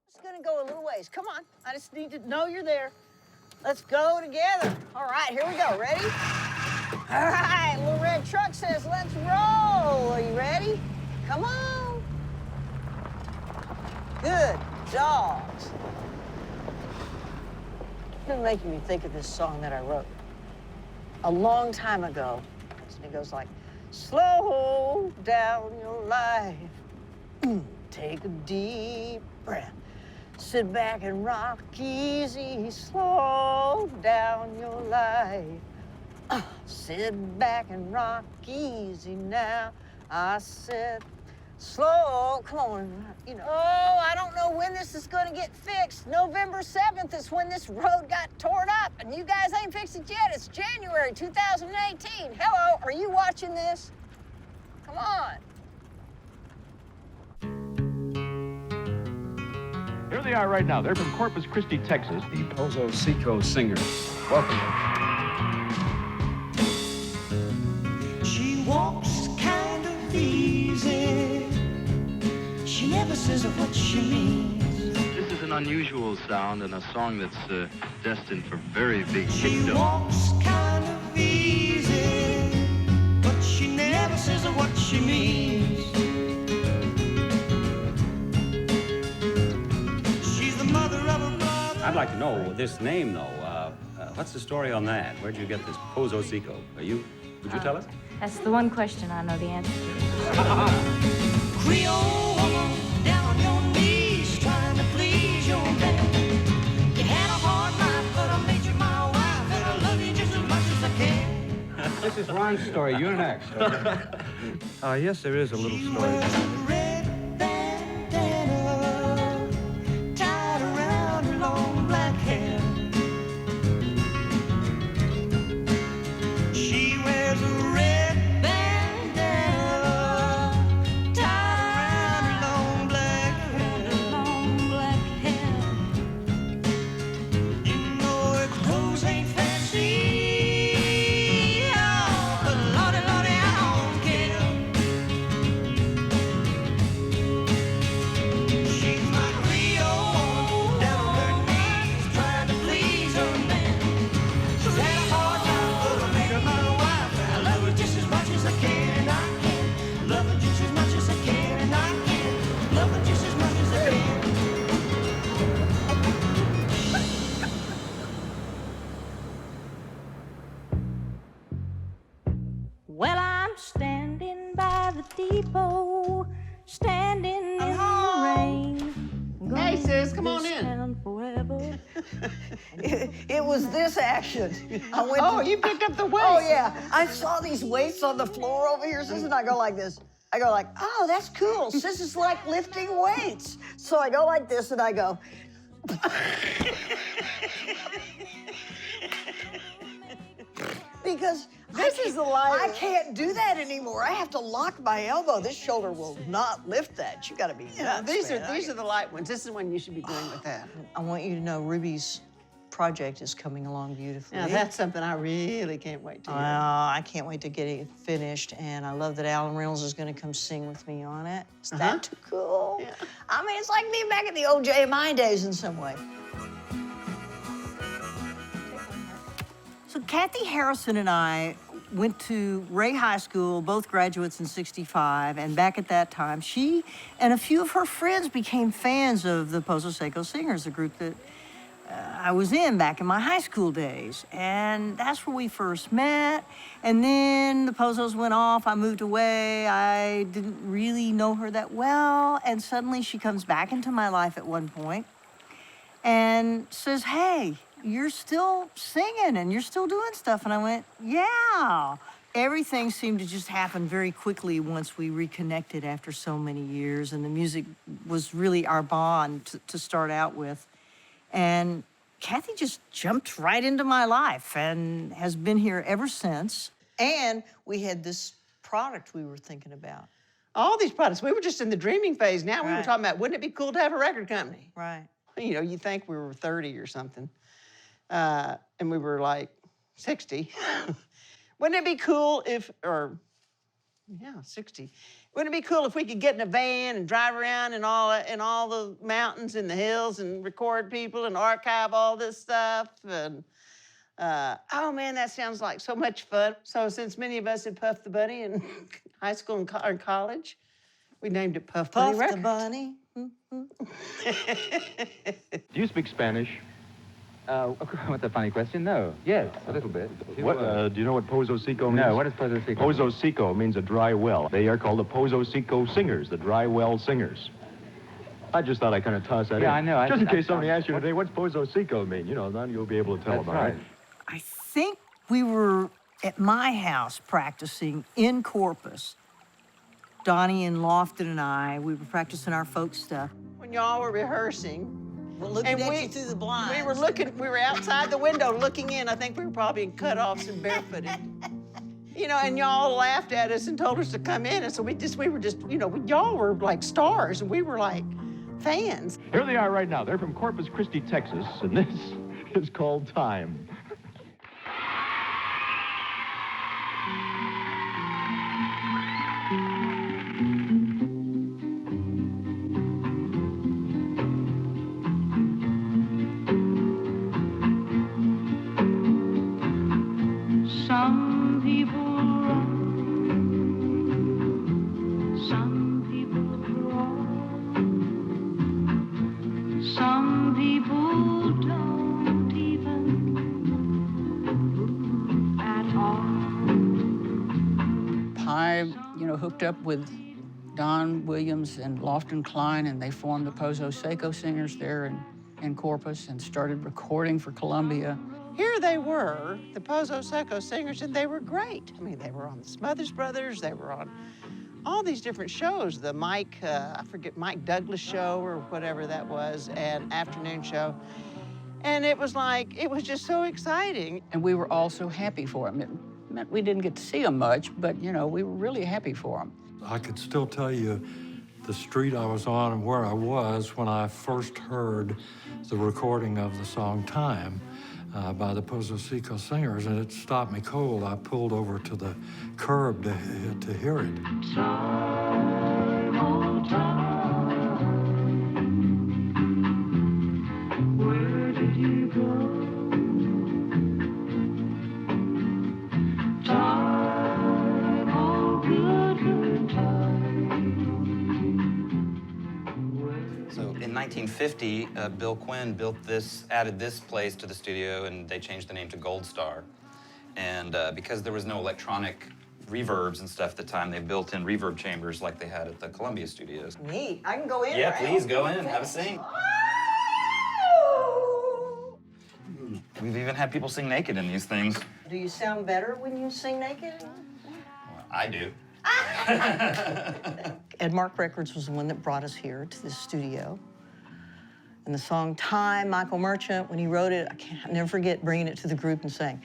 It's gonna go a little ways. Come on, I just need to know you're there. Let's go together. All right, here we go. Ready? All right, Little Red Truck says, let's roll. Are you ready? Come on. Good dogs. It's been making me think of this song that I wrote a long time ago. And it goes like, slow down your life. Take a deep breath. Sit back and rock easy. Slow down your life. Sit back and rock easy now. I said, slow, come on, you know. Oh, I don't know when this is gonna get fixed. November 7th is when this road got torn up, and you guys ain't fixed it yet. It's January 2018. Hello, are you watching this? Come on. Here they are right now. They're from Corpus Christi, Texas. The Pozo Seco Singers. Welcome. She walks kind of easy. She never says what she means. This is an unusual sound and a song that's destined for very big She kickdom. walks kind of easy, but she never says what she means. She's the mother of her brother. I'd like to know this name, though. What's the story on that? Where'd you get this Pozo Seco? Would you tell us? That's the one question I know the answer to. Creole woman, down on your knees, trying to please your man. You had a hard life, but I made you my wife, and I love you just as much as I can. This is Ron's story. You're next. Yes, there is a little She story. wears a red bandana tied around her long black hair. She wears a red bandana tied around her long black hair. Long black hair. You know her clothes ain't fancy, oh, but Lordy, Lordy, I don't care. She's my Creole, down on her knees, trying to please her man. She's had a hard time, but I made her my wife. I love her just as much as I can, and I can. Love her just as much as I can, and I can. Love her just as much as I can. Well, I'm standing by the depot, standing in the rain. Hey, sis, come on in. Town forever. It was this action. I went Oh, you picked up the weights. Oh, yeah. I saw these weights on the floor over here, sis, and I go like this. I go like, oh, that's cool. Sis is like lifting weights. So I go like this, and I go. Because This is a lie. I can't do that anymore. I have to lock my elbow. This shoulder will not lift that. You got to be nuts, These man. are the light ones. This is when you should be doing with that. I want you to know Ruby's project is coming along beautifully. Now that's something I really can't wait to Well, hear. I can't wait to get it finished, and I love that Alan Reynolds is going to come sing with me on it. Is that too cool? Yeah. I mean, it's like me back in the OJMI days in some way. So Kathy Harrison and I went to Ray High School, both graduates in '65, and back at that time, she and a few of her friends became fans of the Pozo Seco Singers, the group that I was in back in my high school days. And that's where we first met. And then the Pozos went off, I moved away, I didn't really know her that well, and suddenly she comes back into my life at one point and says, hey, you're still singing and you're still doing stuff. And I went, yeah. Everything seemed to just happen very quickly once we reconnected after so many years, and the music was really our bond to start out with. And Kathy just jumped right into my life and has been here ever since. And we had this product we were thinking about. All these products. We were just in the dreaming phase. Now we were Right. talking about, wouldn't it be cool to have a record company? Right. You know, you think we were 30 or something, and we were like 60. Wouldn't it be cool if, or Yeah, 60. Wouldn't it be cool if we could get in a van and drive around in all the mountains and the hills and record people and archive all this stuff? And oh man, that sounds like so much fun. So since many of us had Puff the Bunny in high school and college, we named it Puff Bunny Puff the Records. Bunny. Do you speak Spanish? What's a funny question? No. Yes, a little bit. What, do you know what Pozo Seco means? No, what is Pozo Seco? Pozo Seco means a dry well. They are called the Pozo Seco Singers, the dry well singers. I just thought I'd kind of toss that in. Yeah, I know. Just in case somebody asks you today, what's Pozo Seco mean? You know, then you'll be able to tell That's them, all right. right? I think we were at my house practicing in Corpus. Donnie and Lofton and I, we were practicing our folk stuff. When y'all were rehearsing, We're looking at you through the blinds. we were outside the window looking in. I think we were probably in cutoffs and barefooted. You know, and y'all laughed at us and told us to come in. And so we were just, you know, y'all were like stars and we were like fans. Here they are right now. They're from Corpus Christi, Texas, and this is called Time. Some people run, some people crawl, some people don't even move at all. I, you know, hooked up with Don Williams and Lofton Klein, and they formed the Pozo Seco Singers there in Corpus and started recording for Columbia. Here they were, the Pozo Seco Singers, and they were great. I mean, they were on the Smothers Brothers, they were on all these different shows, the Mike Douglas show or whatever that was, and afternoon show. And it was like, it was just so exciting. And we were all so happy for them. It meant we didn't get to see them much, but, you know, we were really happy for them. I could still tell you the street I was on and where I was when I first heard the recording of the song Time by the Pozo Seco Singers, and it stopped me cold. I pulled over to the curb to hear it. Time, oh time, where did you go? Time, oh good time. So in 1950, Bill Quinn added this place to the studio, and they changed the name to Gold Star. And because there was no electronic reverbs and stuff at the time, they built in reverb chambers like they had at the Columbia studios. Neat, I can go in. Yeah, right? please go in, have a sing. We've even had people sing naked in these things. Do you sound better when you sing naked? Well, I do. Edmark Records was the one that brought us here to this studio. And the song Time, Michael Merchant, when he wrote it, I'll never forget bringing it to the group and saying,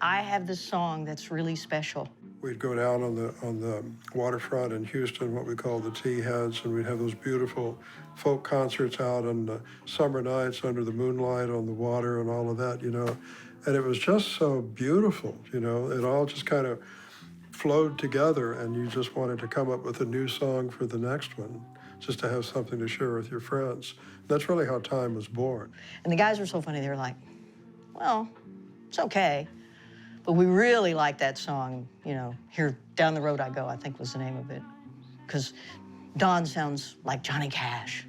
I have this song that's really special. We'd go down on the waterfront in Houston, what we call the T-heads, and we'd have those beautiful folk concerts out on the summer nights under the moonlight on the water and all of that, you know. And it was just so beautiful, you know. It all just kind of flowed together, and you just wanted to come up with a new song for the next one, just to have something to share with your friends. That's really how Time was born. And the guys were so funny. They were like, well, it's okay. But we really like that song, you know, Here Down the Road I Go, I think was the name of it. Because Don sounds like Johnny Cash.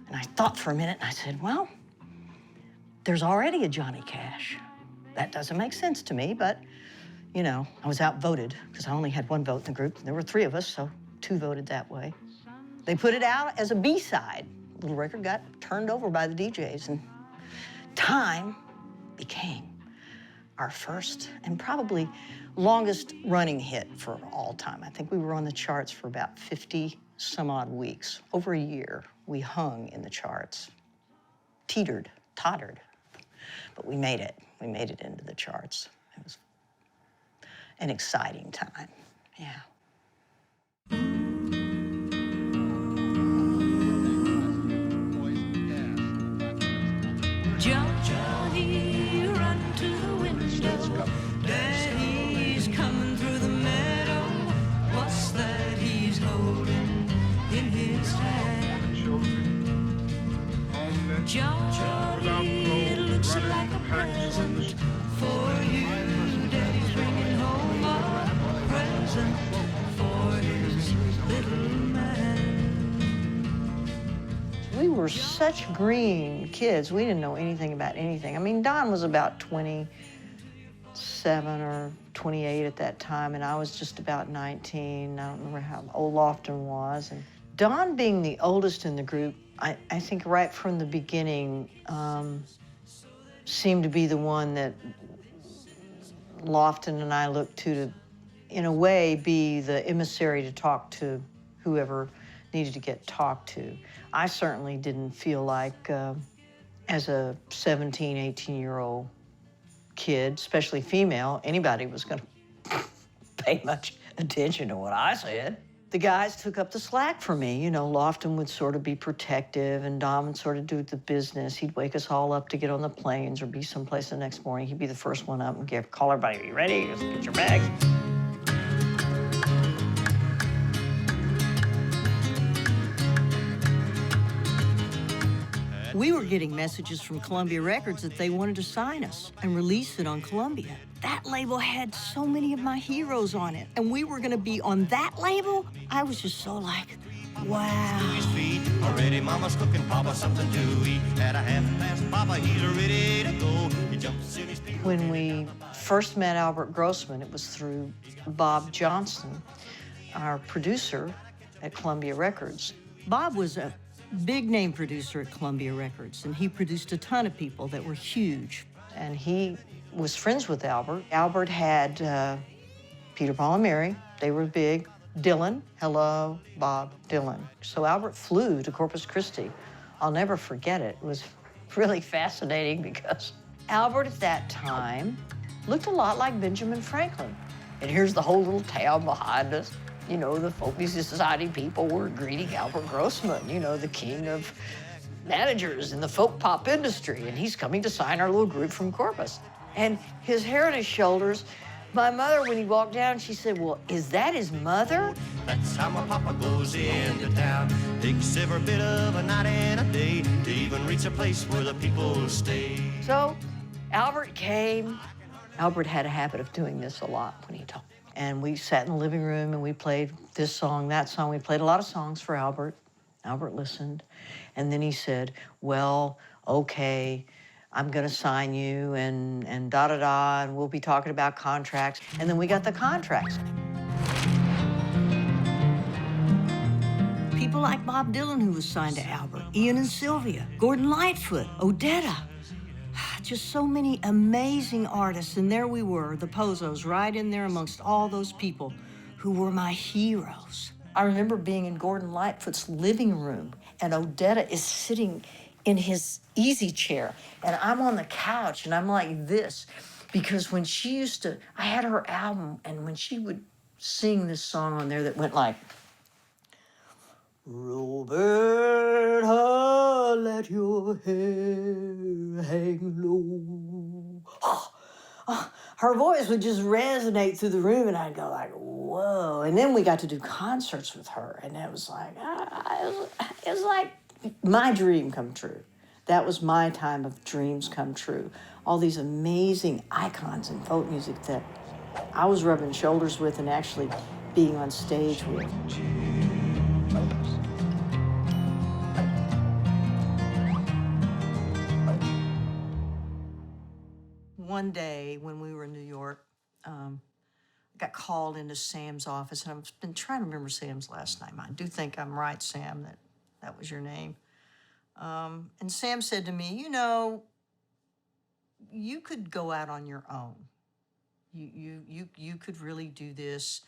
And I thought for a minute, and I said, well, there's already a Johnny Cash. That doesn't make sense to me, but, you know, I was outvoted because I only had one vote in the group. There were 3 of us, so 2 voted that way. They put it out as a B-side. The little record got turned over by the DJs, and Time became our first and probably longest running hit for all time. I think we were on the charts for about 50 some odd weeks. Over a year, we hung in the charts. Tottered, but we made it. We made it into the charts. It was an exciting time, yeah. Johnny, run to the window. Daddy's coming through the meadow. What's that? Charlie, it looks like a present for you. Daddy's bringing home a present for his little man. We were such green kids. We didn't know anything about anything. I mean, Don was about 27 or 28 at that time, and I was just about 19. I don't remember how old Lofton was. And Don, being the oldest in the group, I think right from the beginning, seemed to be the one that Lofton and I looked to, in a way, be the emissary to talk to whoever needed to get talked to. I certainly didn't feel like, as a 17, 18-year-old kid, especially female, anybody was going to pay much attention to what I said. The guys took up the slack for me. You know, Lofton would sort of be protective, and Dom would sort of do the business. He'd wake us all up to get on the planes or be someplace the next morning. He'd be the first one up and call everybody, "Are you ready? Let's get your bags." We were getting messages from Columbia Records that they wanted to sign us and release it on Columbia. That label had so many of my heroes on it, and we were gonna be on that label. I was just so like, wow. Already mama's cooking Papa something to eat. At a half past Papa, he's ready to go. He jumps in his feet. When we first met Albert Grossman, it was through Bob Johnson, our producer at Columbia Records. Bob was a big name producer at Columbia Records, and he produced a ton of people that were huge. And he was friends with Albert. Albert had Peter, Paul, and Mary. They were big. Dylan, hello, Bob Dylan. So Albert flew to Corpus Christi. I'll never forget it. It was really fascinating because Albert at that time looked a lot like Benjamin Franklin. And here's the whole little town behind us. You know, the Folk Music Society people were greeting Albert Grossman, you know, the king of managers in the folk pop industry, and he's coming to sign our little group from Corpus. And his hair on his shoulders, my mother, when he walked down, she said, "Well, is that his mother?" That's how my Papa goes into town. Takes every bit of a night and a day to even reach a place where the people stay. So Albert came. Albert had a habit of doing this a lot when he talked. And we sat in the living room and we played this song, that song. We played a lot of songs for Albert. Albert listened. And then he said, "Well, okay, I'm gonna sign you and da-da-da, and we'll be talking about contracts." And then we got the contracts. People like Bob Dylan, who was signed to Albert, Ian and Sylvia, Gordon Lightfoot, Odetta. Just so many amazing artists, and there we were, the Pozos, right in there amongst all those people who were my heroes. I remember being in Gordon Lightfoot's living room, and Odetta is sitting in his easy chair, and I'm on the couch, and I'm like this, because when she used to, I had her album, and when she would sing this song on there that went like, "Roberta, let your hair hang low." Her voice would just resonate through the room, and I'd go like, whoa. And then we got to do concerts with her, and it was like, it was like my dream come true. That was my time of dreams come true. All these amazing icons in folk music that I was rubbing shoulders with and actually being on stage with. One day when we were in New York, I got called into Sam's office, and I've been trying to remember Sam's last name. I do think I'm right, Sam, that was your name. And Sam said to me, "You know, you could go out on your own. You could really do this.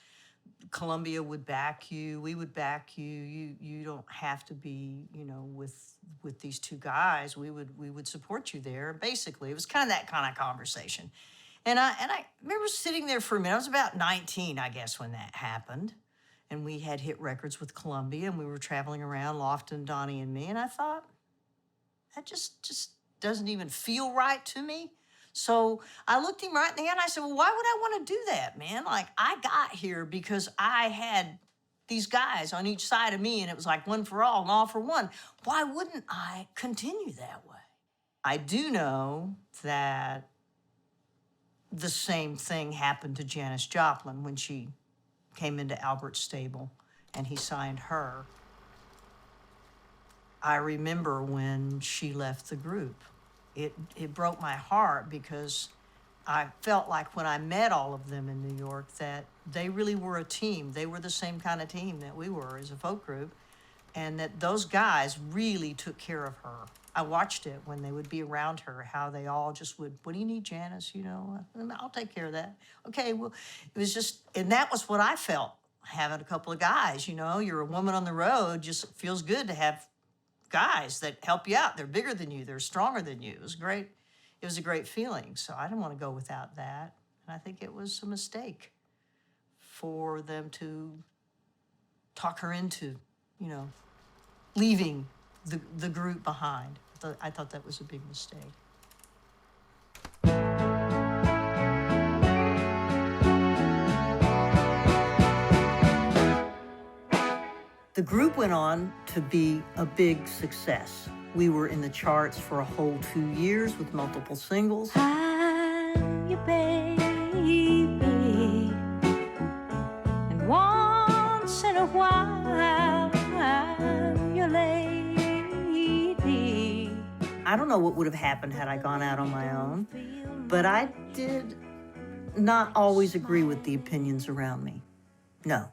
Columbia would back you. We would back you. You don't have to be, you know, with these two guys. We would support you there." Basically, it was kind of that kind of conversation. And I remember sitting there for a minute. I was about 19, I guess, when that happened. And we had hit records with Columbia, and we were traveling around, Lofton, Donnie, and me. And I thought, that just doesn't even feel right to me. So I looked him right in the eye and I said, "Well, why would I want to do that, man? Like, I got here because I had these guys on each side of me, and it was like one for all and all for one. Why wouldn't I continue that way? I do know that the same thing happened to Janis Joplin when she came into Albert's stable and he signed her. I remember when she left the group. It broke my heart because I felt like when I met all of them in New York that they really were a team. They were the same kind of team that we were as a folk group, and that those guys really took care of her. I watched it when they would be around her, how they all just would, what do you need, Janis? You know, I'll take care of that. Okay, well, it was just, and that was what I felt, having a couple of guys, you know, you're a woman on the road, just feels good to have guys that help you out. They're bigger than you, they're stronger than you. It was great. It was a great feeling. So I didn't want to go without that. And I think it was a mistake for them to talk her into, you know, leaving the group behind. I thought that was a big mistake. The group went on to be a big success. We were in the charts for a whole 2 years with multiple singles. I'm your baby, and once in a while I'm your lady. I don't know what would have happened had I gone out on my own, but I did not always agree with the opinions around me. No.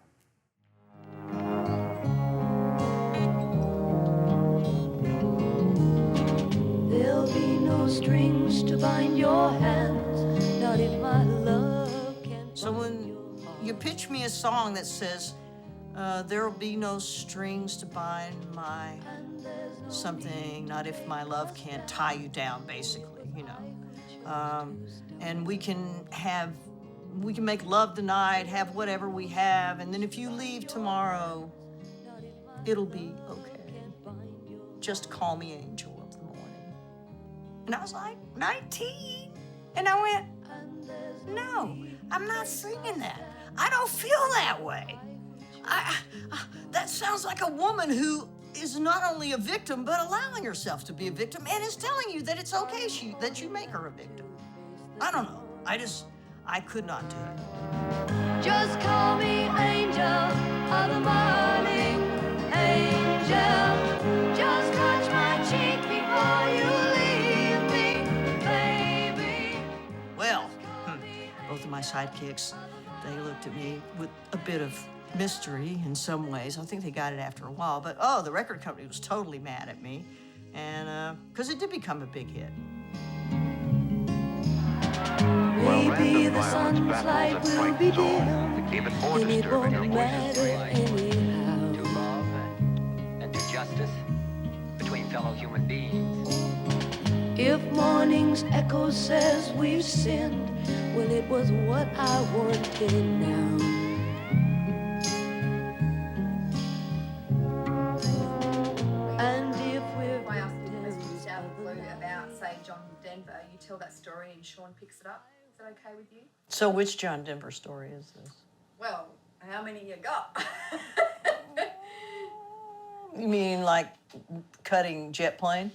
There'll be no strings to bind your hands, not if my love can. So when you pitch me a song that says, there'll be no strings to bind my something, not if my love can't tie you down, basically, you know. And we can make love tonight, have whatever we have, and then if you leave tomorrow, it'll be okay. Just call me angel of the morning. And I was like, 19. And I went, no, I'm not singing that. I don't feel that way. That sounds like a woman who is not only a victim, but allowing herself to be a victim and is telling you that it's okay that you make her a victim. I don't know. I could not do it. Just call me angel of the morning, angel. Just touch my cheek before you leave me, baby. Well, both of my sidekicks, they looked at me with a bit of mystery in some ways. I think they got it after a while, but the record company was totally mad at me, and because it did become a big hit. Maybe the sun's light will be dim, and it won't matter anyhow. To love and to justice between fellow human beings. If morning's echo says we've sinned, well, it was what I wanted now. And if we're If I ask you questions out of the blue about, say, John Denver, you tell that story and Sean picks it up. Is that okay with you? So which John Denver story is this? Well, how many you got? You mean like cutting jet plane?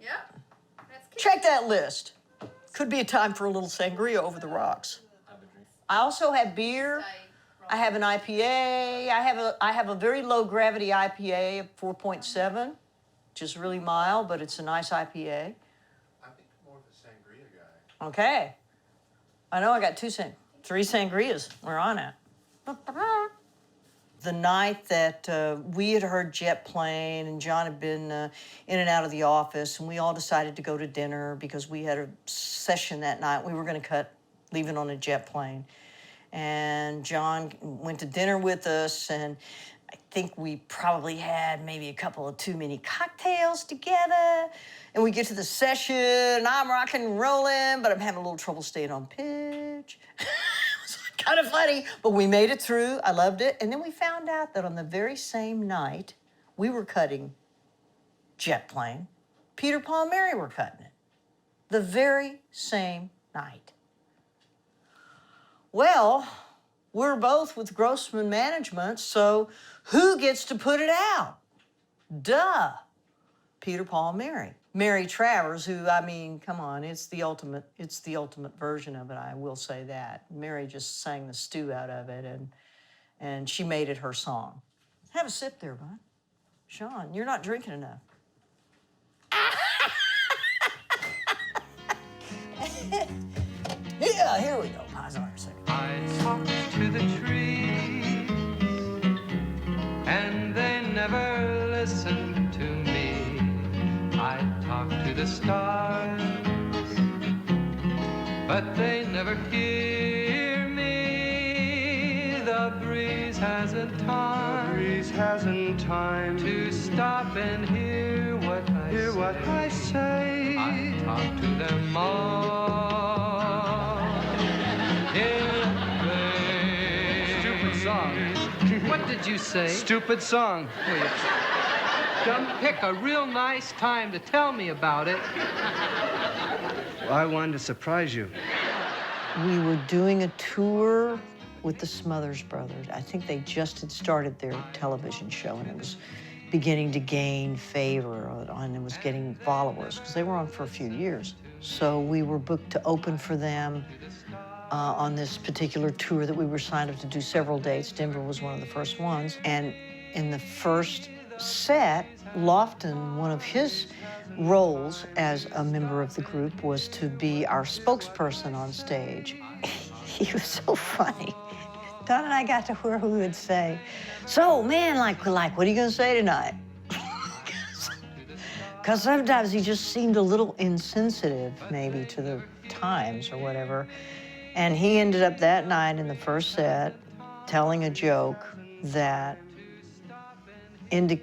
Yeah. Check that list. Could be a time for a little sangria over the rocks. I also have beer. I have an IPA. I have a very low gravity IPA of 4.7, which is really mild, but it's a nice IPA. I think more of a sangria guy. Okay. I know I got 3 sangrias. We're on it. The night that we had heard Jet Plane and John had been in and out of the office, and we all decided to go to dinner because we had a session that night. We were going to cut Leaving on a Jet Plane. And John went to dinner with us, and I think we probably had maybe a couple of too many cocktails together. And we get to the session, and I'm rocking and rolling, but I'm having a little trouble staying on pitch. It's kind of funny, but we made it through. I loved it. And then we found out that on the very same night we were cutting Jet Plane, Peter, Paul, and Mary were cutting it. The very same night. Well, we're both with Grossman Management, so who gets to put it out? Duh. Peter, Paul, and Mary. Mary Travers, who, I mean, come on, it's the ultimate version of it, I will say that. Mary just sang the stew out of it, and she made it her song. Have a sip there, bud. Sean, you're not drinking enough. Yeah, here we go. Pause on a second. I talked to the trees, and they never listened to me. I talked to the stars, but they never hear me. The breeze hasn't time to stop and hear what I say. I talk to them all in vain. Stupid song. What did you say? Stupid song. Pick a real nice time to tell me about it. I wanted to surprise you. We were doing a tour with the Smothers Brothers. I think they just had started their television show, and it was beginning to gain favor, and it was getting followers, because they were on for a few years. So we were booked to open for them on this particular tour that we were signed up to do several dates. Denver was one of the first ones. And in the first set, Lofton, one of his roles as a member of the group was to be our spokesperson on stage. He was so funny. Don and I got to where we would say, so, man, like, what are you gonna say tonight? Because sometimes he just seemed a little insensitive, maybe, to the times or whatever. And he ended up that night in the first set telling a joke that it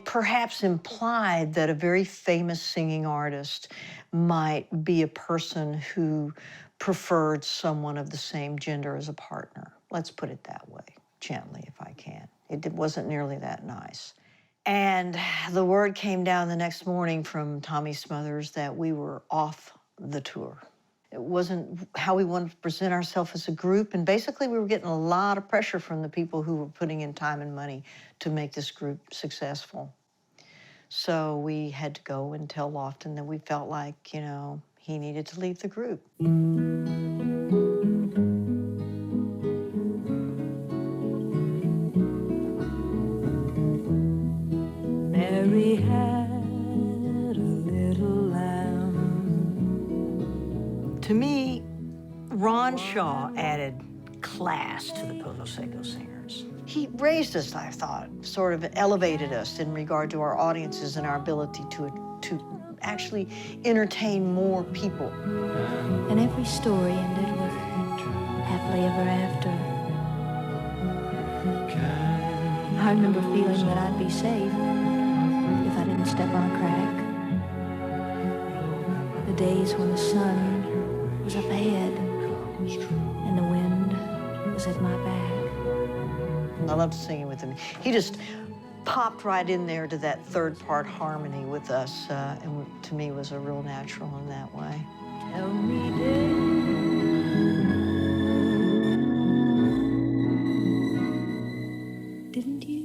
perhaps implied that a very famous singing artist might be a person who preferred someone of the same gender as a partner. Let's put it that way, gently if I can. It wasn't nearly that nice. And the word came down the next morning from Tommy Smothers that we were off the tour. It wasn't how we wanted to present ourselves as a group, and basically we were getting a lot of pressure from the people who were putting in time and money to make this group successful. So we had to go and tell Lofton that we felt like, you know, he needed to leave the group. Mary had a little lamb. To me, Ron Shaw added class to the Pozo Seco Singers. He raised us, I thought, sort of elevated us in regard to our audiences and our ability to actually entertain more people. And every story ended with happily ever after. I remember feeling that I'd be safe if I didn't step on a crack. The days when the sun was up ahead and the wind was at my back. I loved singing with him. He just popped right in there to that third part harmony with us, and to me was a real natural in that way. Tell me, dear, didn't you?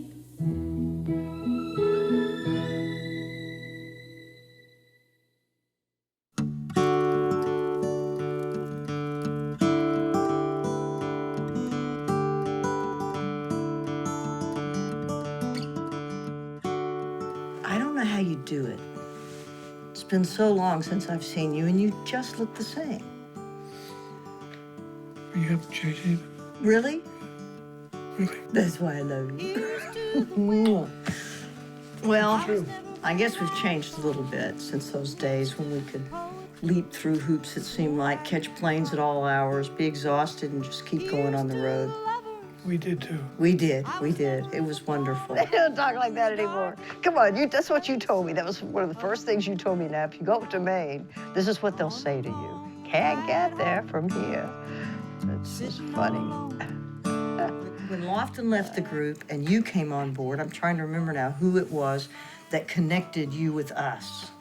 I don't know how you do it. It's been so long since I've seen you, and you just look the same. You haven't changed either. Really? Really? That's why I love you. Well, I guess we've changed a little bit since those days when we could leap through hoops, it seemed like, catch planes at all hours, be exhausted, and just keep going on the road. We did too. We did. It was wonderful. They don't talk like that anymore. Come on, that's what you told me. That was one of the first things you told me. Now, if you go up to Maine, this is what they'll say to you. Can't get there from here. It's just funny. When Lofton left the group and you came on board, I'm trying to remember now who it was that connected you with us.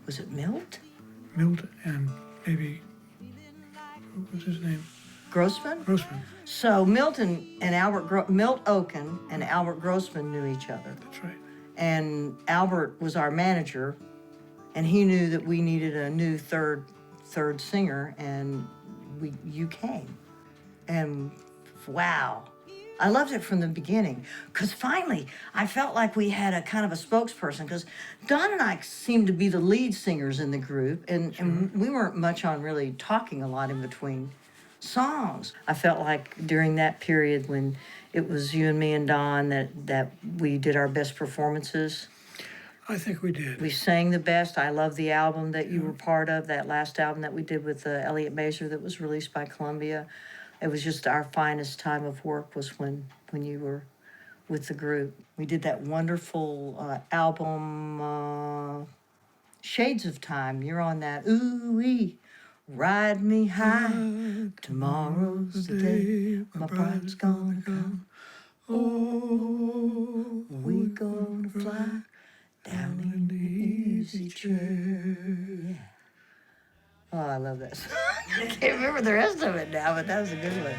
Was it Milt? Milt and maybe, what was his name? Grossman? Grossman. So Milt Oken and Albert Grossman knew each other. That's right. And Albert was our manager, and he knew that we needed a new third singer, and you came. And wow, I loved it from the beginning, because finally I felt like we had a kind of a spokesperson, because Don and I seemed to be the lead singers in the group, and we weren't much on really talking a lot in between songs. I felt like during that period when it was you and me and Don that we did our best performances. I think we did. We sang the best. I love the album that you were part of, that last album that we did with Elliot Mazer that was released by Columbia. It was just our finest time of work was when you were with the group. We did that wonderful album, Shades of Time. You're on that, ooh-wee, ride me high, tomorrow's the day, my bride's gonna come. Oh, we gonna fly down in the easy chair. Oh, I love that song. I can't remember the rest of it now, but that was a good one.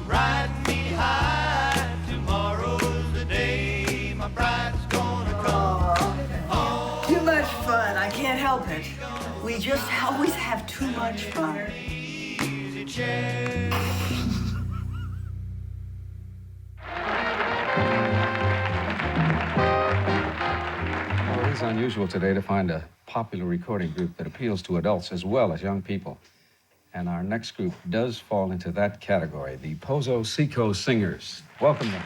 Ride me high, tomorrow's the day, my bride's gonna come. Too much fun, I can't help it. We just always have too much fun. Easy chair. Well, it is unusual today to find a popular recording group that appeals to adults as well as young people. And our next group does fall into that category, the Pozo Seco Singers. Welcome them.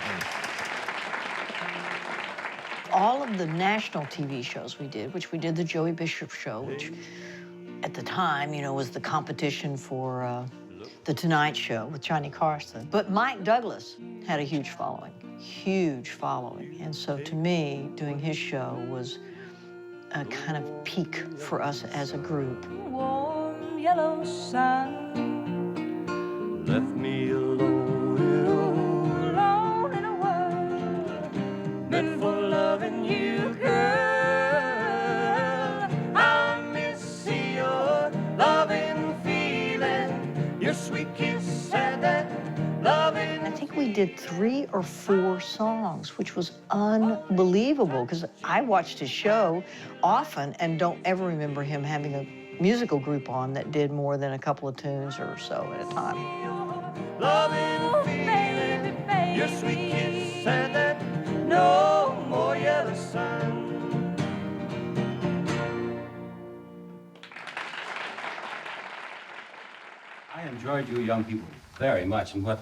All of the national TV shows we did, which we did the Joey Bishop Show, which at the time, you know, was the competition for The Tonight Show with Johnny Carson. But Mike Douglas had a huge following. And so to me, doing his show was a kind of peak for us as a group. Warm yellow sun left me alone in a world meant for loving you, girl. I miss your loving feeling, your sweet kiss and that loving. I think we did 3 or 4 songs, which was unbelievable, because I watched his show often and don't ever remember him having a musical group on that did more than a couple of tunes or so at a time. Loving feeling, your sweet kiss and that no more yellow sun. I enjoyed you young people very much, and what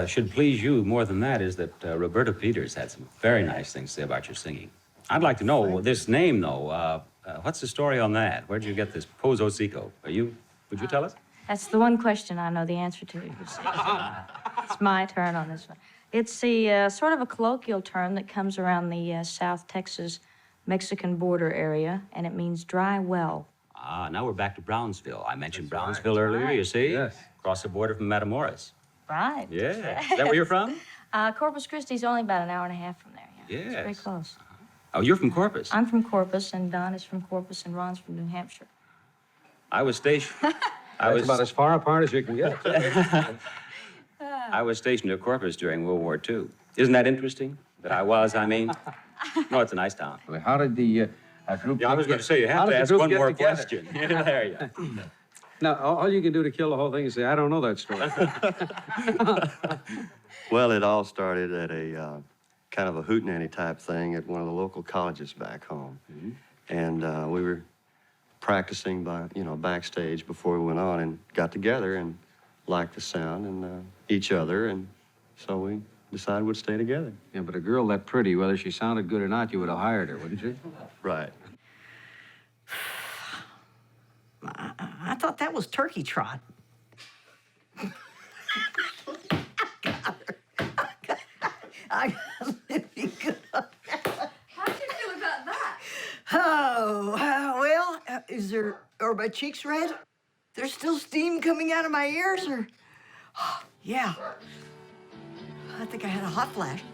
should please you more than that is that Roberta Peters had some very nice things to say about your singing. I'd like to know this name, though. What's the story on that? Where'd you get this Pozo Seco? Would you tell us? That's the one question I know the answer to. It's my turn on this one. It's the sort of a colloquial term that comes around the South Texas Mexican border area, and it means dry well. Ah, now we're back to Brownsville. I mentioned Brownsville earlier, you see? Yes. Across the border from Matamoros. Right. Yeah. Is that where you're from? Corpus Christi's only about an hour and a half from there. Yeah. It's Yes. very close. Oh, you're from Corpus? I'm from Corpus, and Don is from Corpus, and Ron's from New Hampshire. I was stationed. That's about as far apart as you can get. I was stationed at Corpus during World War II. Isn't that interesting? That I was, I mean. No, it's a nice town. Well, how did the group... Yeah, I was going to say, you have to ask one more question. There you go. Now, all you can do to kill the whole thing is say, I don't know that story. Well, it all started at a kind of a hootenanny type thing at one of the local colleges back home. Mm-hmm. And we were practicing backstage before we went on and got together and liked the sound and each other. And so we decided we'd stay together. Yeah, but a girl that pretty, whether she sounded good or not, you would have hired her, wouldn't you? Right. I thought that was turkey trot. I got really good on that. How do you feel about that? Oh, well, are my cheeks red? There's still steam coming out of my ears, or? Yeah. I think I had a hot flash.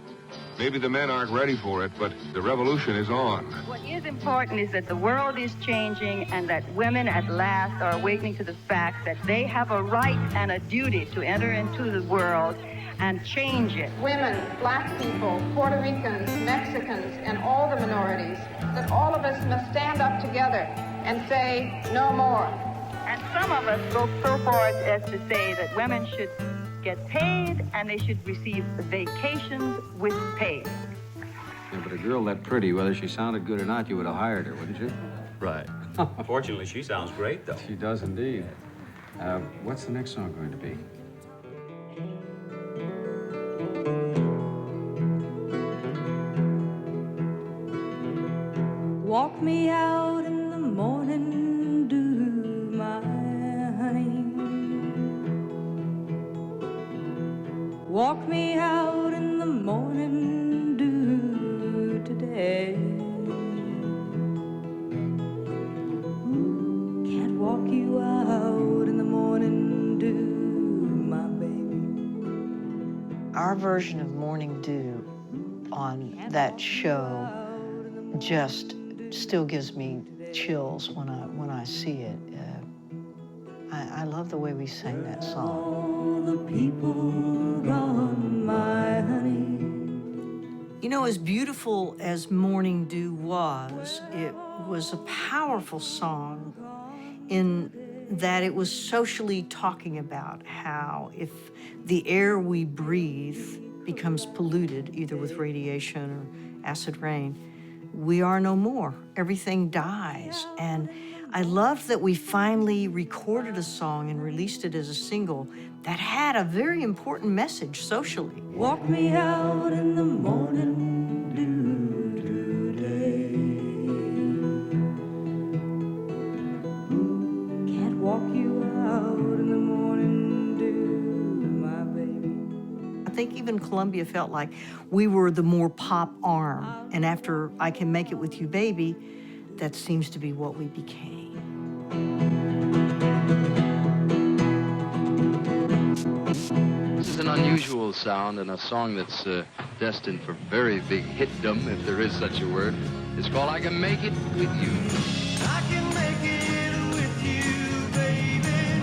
Maybe the men aren't ready for it, but the revolution is on. What is important is that the world is changing and that women at last are awakening to the fact that they have a right and a duty to enter into the world and change it. Women, black people, Puerto Ricans, Mexicans, and all the minorities, that all of us must stand up together and say no more. And some of us go so far as to say that women should get paid and they should receive vacations with pay. Yeah, but a girl that pretty, whether she sounded good or not, you would have hired her, wouldn't you? Right. Fortunately, she sounds great, though. She does indeed. What's the next song going to be? Walk me out in the morning dew, my honey. Walk me out in the morning dew today. Can't walk you out in the morning dew, my baby. Our version of Morning Dew on that show just still gives me chills when I see it. I love the way we sang that song. All the people gone, my honey. You know, as beautiful as Morning Dew was, it was a powerful song in that it was socially talking about how if the air we breathe becomes polluted, either with radiation or acid rain, we are no more. Everything dies. And I loved that we finally recorded a song and released it as a single that had a very important message socially. Walk me out in the morning dew today. Can't walk you out in the morning dew, my baby. I think even Columbia felt like we were the more pop arm. And after I Can Make It With You, Baby, that seems to be what we became. This is an unusual sound and a song that's destined for very big hitdom, if there is such a word. It's called I Can Make It With You. I can make it with you, baby.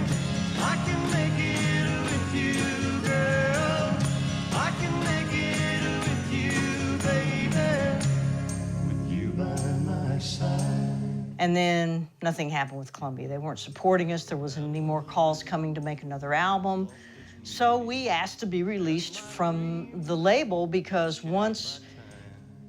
I can make it with you, girl. I can make it with you, baby. With you by my side. And then nothing happened with Columbia. They weren't supporting us. There wasn't any more calls coming to make another album. So we asked to be released from the label because once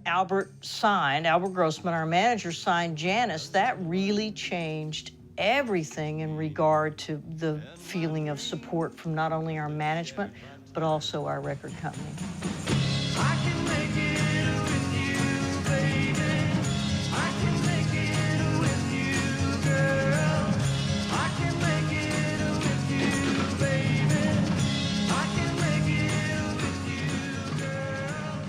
Albert Grossman, our manager, signed Janice, that really changed everything in regard to the feeling of support from not only our management, but also our record company. I can make it with you, baby. I can make it with you, girl. I can make it with you, baby. I can make it with you, girl.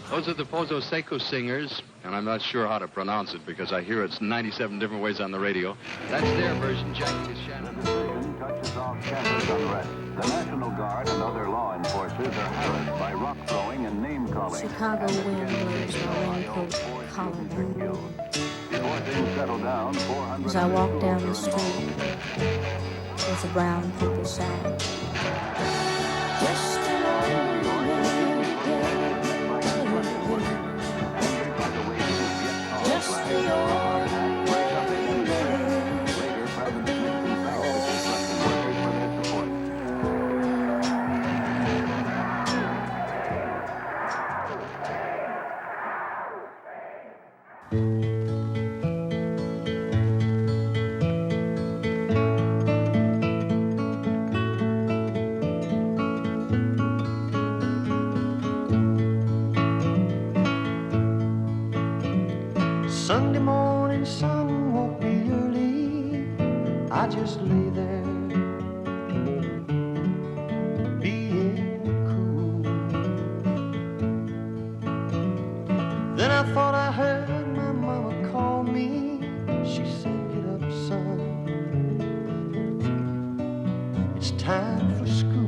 Those are the Pozo Seco Singers, and I'm not sure how to pronounce it because I hear it's 97 different ways on the radio. That's their version, Jackie Shannon. The decision touches off campus unrest. The National Guard and other law enforcers are harassed by rock throwing and name calling. Chicago wind blows my raincoat collar down. Before things settle down, 400 As I walk down the street with a brown paper sack. Just Sunday morning sun woke me early. I just lay there, being cool. Then I thought I heard my mama call me. She said, "Get up, son. It's time for school."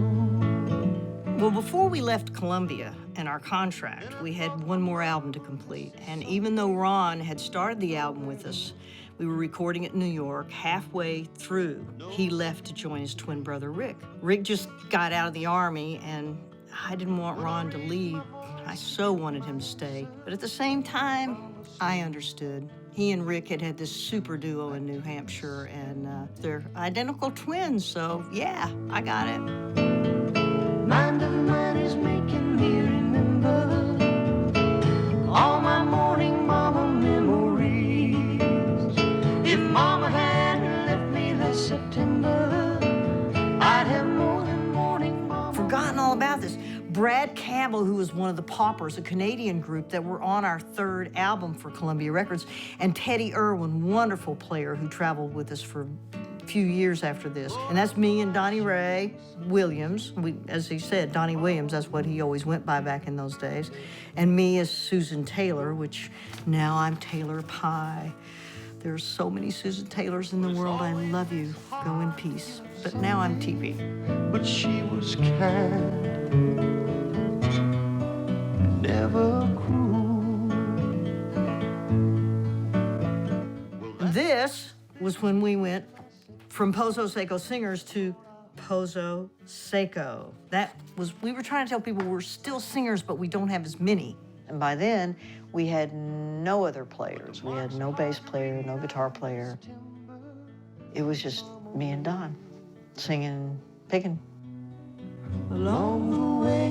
Well, before we left Columbia and our contract, we had one more album to complete. And even though Ron had started the album with us, we were recording it in New York. Halfway through, he left to join his twin brother, Rick. Rick just got out of the Army, and I didn't want Ron to leave. I so wanted him to stay. But at the same time, I understood. He and Rick had had this super duo in New Hampshire, and they're identical twins, so yeah, I got it. Mind of mine is making me remember all my morning mama memories. If mama hadn't left me last September, I'd have more than morning mama. Forgotten all about this. Brad Campbell, who was one of the Paupers, a Canadian group that were on our third album for Columbia Records, and Teddy Irwin, wonderful player who traveled with us for a few years after this. And that's me and Donnie Ray Williams. As he said, Donnie Williams, that's what he always went by back in those days. And me as Susan Taylor, which now I'm Taylor Pye. There's so many Susan Taylors in the world. I love you. Go in peace. But now I'm TV. But she was kind, never cruel. This was when we went from Pozo Seco Singers to Pozo Seco. We were trying to tell people we're still singers, but we don't have as many. And by then, we had no other players. We had no bass player, no guitar player. It was just me and Don singing, picking. Along the way,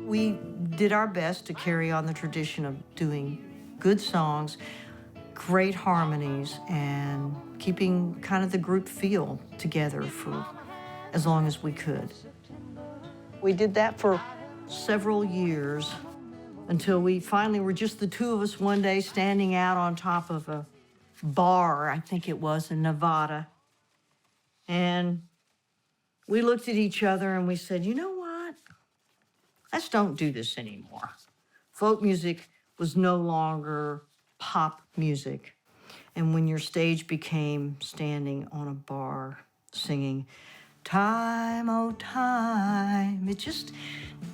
We did our best to carry on the tradition of doing good songs, great harmonies, and keeping kind of the group feel together for as long as we could. We did that for several years until we finally were just the two of us one day standing out on top of a bar, I think it was, in Nevada. And we looked at each other and we said, you know what? Let's don't do this anymore. Folk music was no longer pop music. And when your stage became standing on a bar singing, time, oh time, it just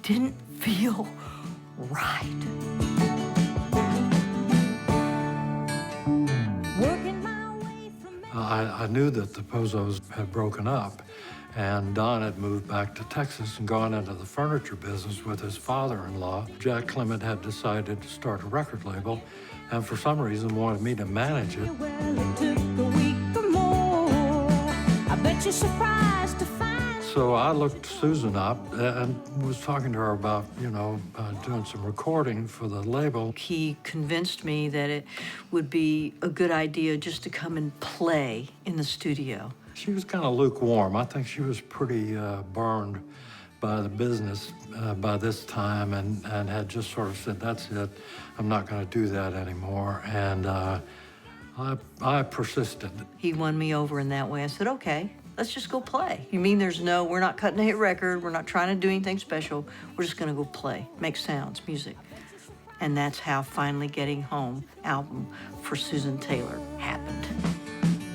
didn't feel right. I knew that the Pozos had broken up, and Don had moved back to Texas and gone into the furniture business with his father-in-law. Jack Clement had decided to start a record label, and for some reason wanted me to manage it. So I looked Susan up and was talking to her about, doing some recording for the label. He convinced me that it would be a good idea just to come and play in the studio. She was kind of lukewarm. I think she was pretty burned by the business by this time and had just sort of said, that's it, I'm not going to do that anymore. And I persisted. He won me over in that way. I said, okay, let's just go play. You mean we're not cutting a hit record, we're not trying to do anything special, we're just gonna go play, make sounds, music. And that's how Finally Getting Home album for Susan Taylor happened.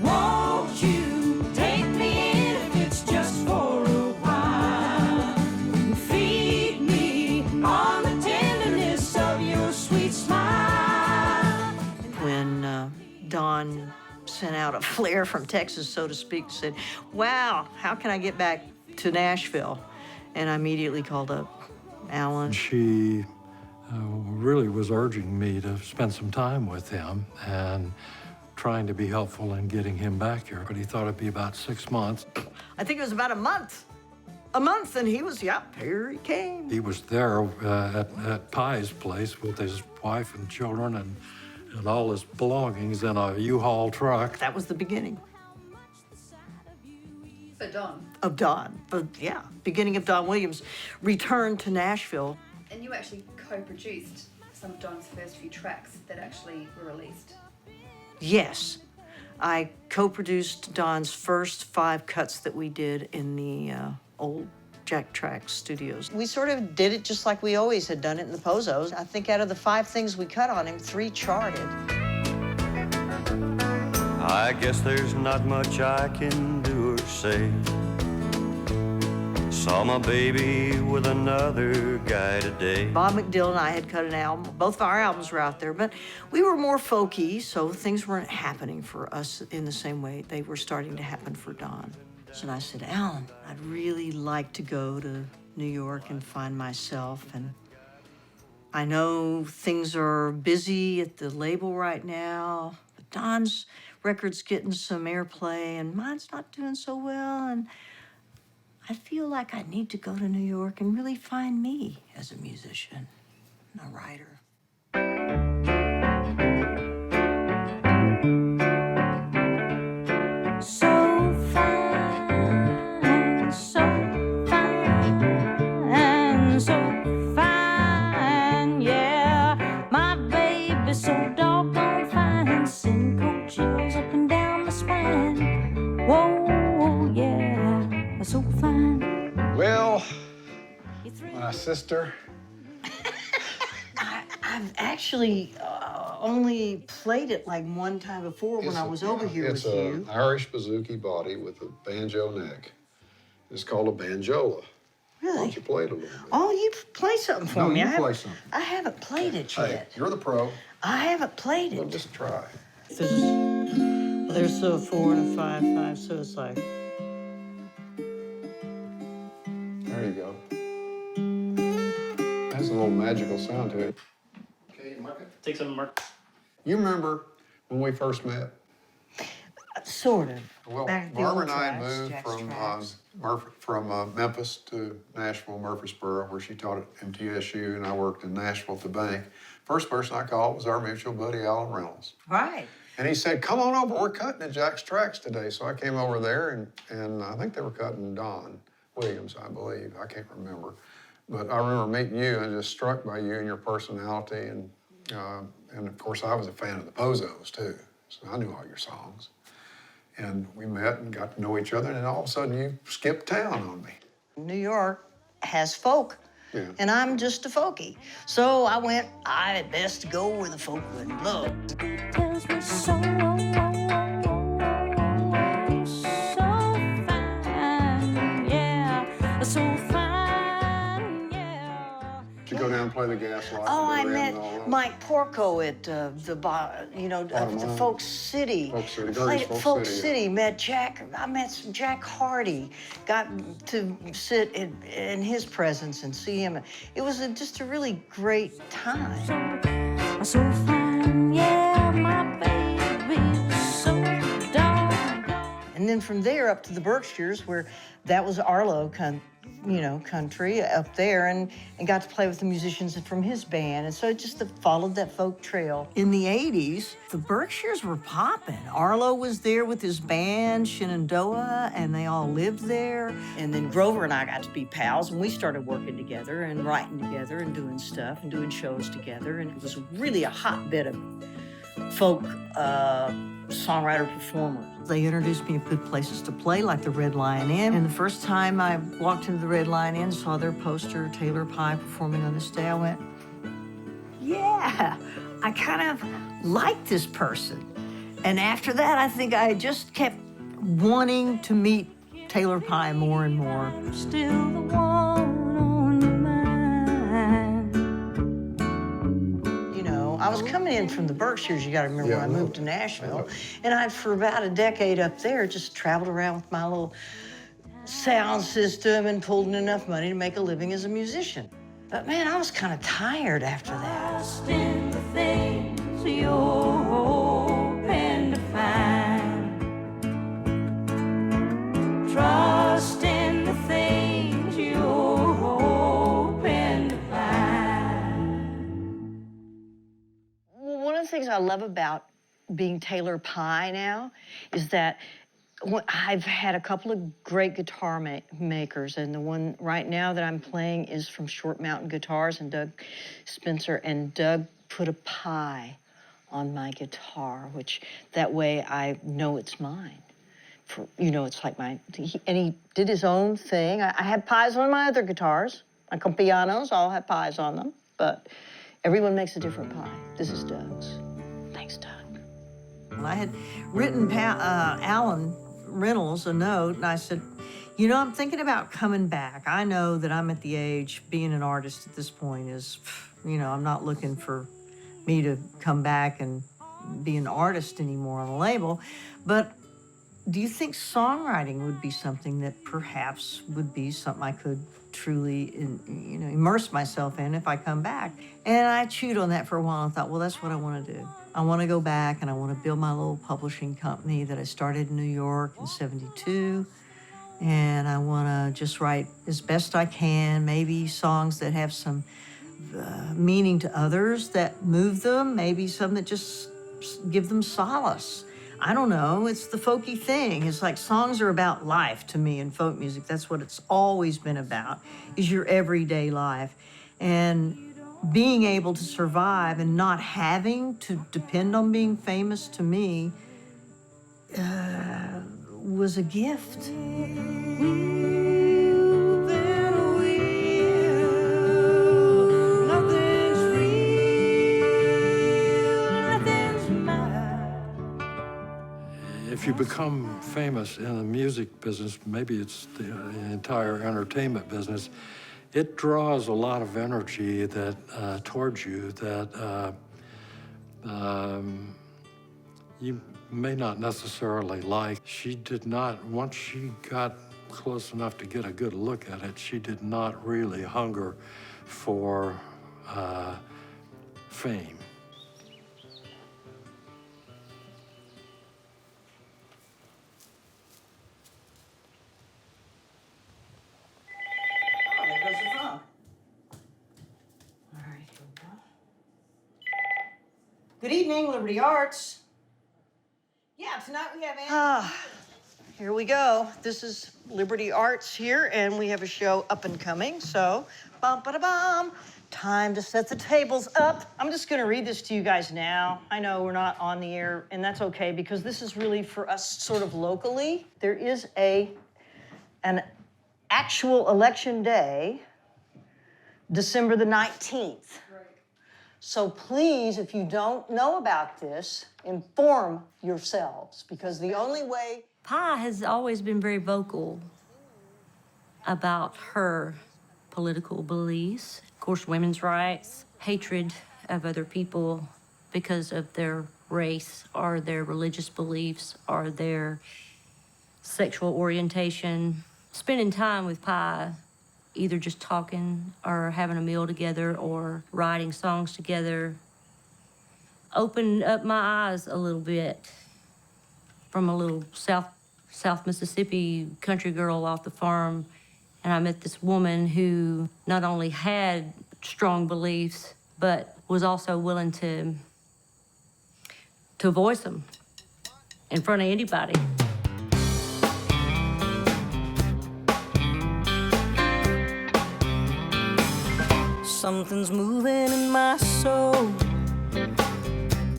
won't you take me in if it's just for a while? Feed me on the tenderness of your sweet smile. When Don sent out a flare from Texas, so to speak, said, wow, how can I get back to Nashville? And I immediately called up Alan. She really was urging me to spend some time with him and trying to be helpful in getting him back here. But he thought it'd be about 6 months. I think it was about a month. A month, and he was, here he came. He was there at Pye's place with his wife and children and all his belongings in a U-Haul truck. That was the beginning. For Don. Of Don, but yeah, beginning of Don Williams' return to Nashville. And you actually co-produced some of Don's first few tracks that actually were released. Yes, I co-produced Don's first 5 cuts that we did in the old Jack Trax studios. We sort of did it just like we always had done it in the Pozos. I think out of the 5 things we cut on him, 3 charted. I guess there's not much I can do or say. Saw my baby with another guy today. Bob McDill and I had cut an album. Both of our albums were out there, but we were more folky, so things weren't happening for us in the same way they were starting to happen for Don. So I said, Alan, I'd really like to go to New York and find myself. And I know things are busy at the label right now, but Don's record's getting some airplay and mine's not doing so well. And I feel like I need to go to New York and really find me as a musician and a writer. So fine, so fine, so fine, yeah. My baby's so doggone fine, send cold chills up and down my spine. Whoa, yeah, so fine. Well, my sister. I've actually only played it like one time before when I was over here with you. It's an Irish bouzouki body with a banjo neck. It's called a banjola. Really? Why don't you play it a little bit? Oh, you play something for No, me. you I play haven't- something. I haven't played it Hey, yet. you're the pro. I haven't played it. Well, just try. There's a 4 and a 5, 5, so it's like. There you go. Has a little magical sound to it. Okay, mark it. Take some, Mark. You remember when we first met? Sort of. Well, Back at the Barbara old and I tracks, moved Jack's from Memphis to Nashville, Murfreesboro, where she taught at MTSU, and I worked in Nashville at the bank. First person I called was our mutual buddy, Alan Reynolds. Right. And he said, come on over, we're cutting at Jack's Tracks today. So I came over there, and I think they were cutting Don Williams, I believe. I can't remember. But I remember meeting you and just struck by you and your personality. And of course, I was a fan of the Pozos, too. So I knew all your songs. And we met and got to know each other, and then all of a sudden you skipped town on me. New York has folk, Yeah. and I'm just a folkie. So I went, I had best go where the folk would love. Tells me so, so fine, yeah, so fine, yeah. Did you go down and play the Gaslight? Oh, I and met all that? Mike Porco at the Folk City. Folk City, Played Gardens at Folk Folk City, City. Met Jack. I met Jack Hardy. Got to sit in his presence and see him. It was just a really great time. So fine, yeah, my baby's so doggone. And then from there up to the Berkshires, where that was Arlo country up there, and got to play with the musicians from his band. And so it just followed that folk trail. In the 80s, the Berkshires were popping. Arlo was there with his band, Shenandoah, and they all lived there. And then Grover and I got to be pals, and we started working together and writing together and doing stuff and doing shows together. And it was really a hotbed of folk songwriter performers. They introduced me to good places to play, like the Red Lion Inn. And the first time I walked into the Red Lion Inn, saw their poster, Taylor Pye performing on this day, I went, yeah, I kind of like this person. And after that, I think I just kept wanting to meet Taylor Pye more and more. Still the one on your mind. I was coming in from the Berkshires, you gotta remember, when I moved to Nashville. And I'd, for about a decade up there, just traveled around with my little sound system and pulled in enough money to make a living as a musician. But man, I was kind of tired after that. Trust in the things you're hoping to find. Trust in the things you're hoping to find. One of the things I love about being Taylor Pye now is that I've had a couple of great guitar makers, and the one right now that I'm playing is from Short Mountain Guitars and Doug Spencer, and Doug put a pie on my guitar, which that way I know it's mine. It's like he did his own thing. I have pies on my other guitars. My pianos all have pies on them, but everyone makes a different pie. This is Doug's. Thanks, Doug. I had written Alan Reynolds a note, and I said, You know, I'm thinking about coming back. I know that I'm at the age, being an artist at this point is, you know, I'm not looking for me to come back and be an artist anymore on a label. But do you think songwriting would be something that perhaps would be something I could truly, immerse myself in if I come back? And I chewed on that for a while and thought, well, that's what I want to do. I want to go back and I want to build my little publishing company that I started in New York in '72. And I want to just write as best I can, maybe songs that have some meaning to others, that move them, maybe some that just give them solace. I don't know, it's the folky thing. It's like songs are about life to me in folk music. That's what it's always been about, is your everyday life. And being able to survive and not having to depend on being famous to me was a gift. If you become famous in the music business, maybe it's the entire entertainment business, it draws a lot of energy that towards you that you may not necessarily like. She did not, once she got close enough to get a good look at it, she did not really hunger for fame. Good evening, Liberty Arts. Yeah, tonight we have here we go. This is Liberty Arts here, and we have a show up and coming. So, bum-ba-da-bum. Time to set the tables up. I'm just gonna read this to you guys now. I know we're not on the air, and that's okay, because this is really for us sort of locally. There is an actual election day, December the 19th. So please, if you don't know about this, inform yourselves, because the only way... Pi has always been very vocal about her political beliefs. Of course, women's rights, hatred of other people because of their race or their religious beliefs or their sexual orientation. Spending time with Pi, either just talking or having a meal together or writing songs together, opened up my eyes a little bit from a little South Mississippi country girl off the farm. And I met this woman who not only had strong beliefs, but was also willing to voice them in front of anybody. Something's moving in my soul.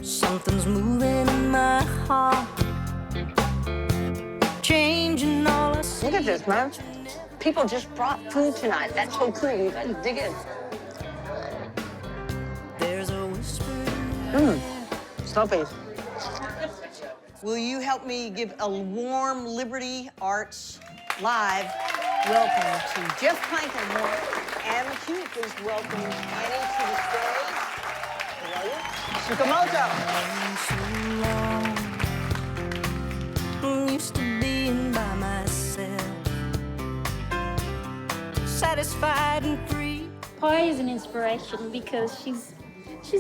Something's moving in my heart. Changing all I see. Look at this, man. People just brought food tonight. That's so cool. You gotta dig in. There's a whisper. Stoppies. Will you help me give a warm Liberty Arts live welcome to Jeff Clankenhorn and the Cute. Please welcome Annie to the stage. Tsukamoto. Used to being by myself, satisfied and free. Pi is an inspiration because she's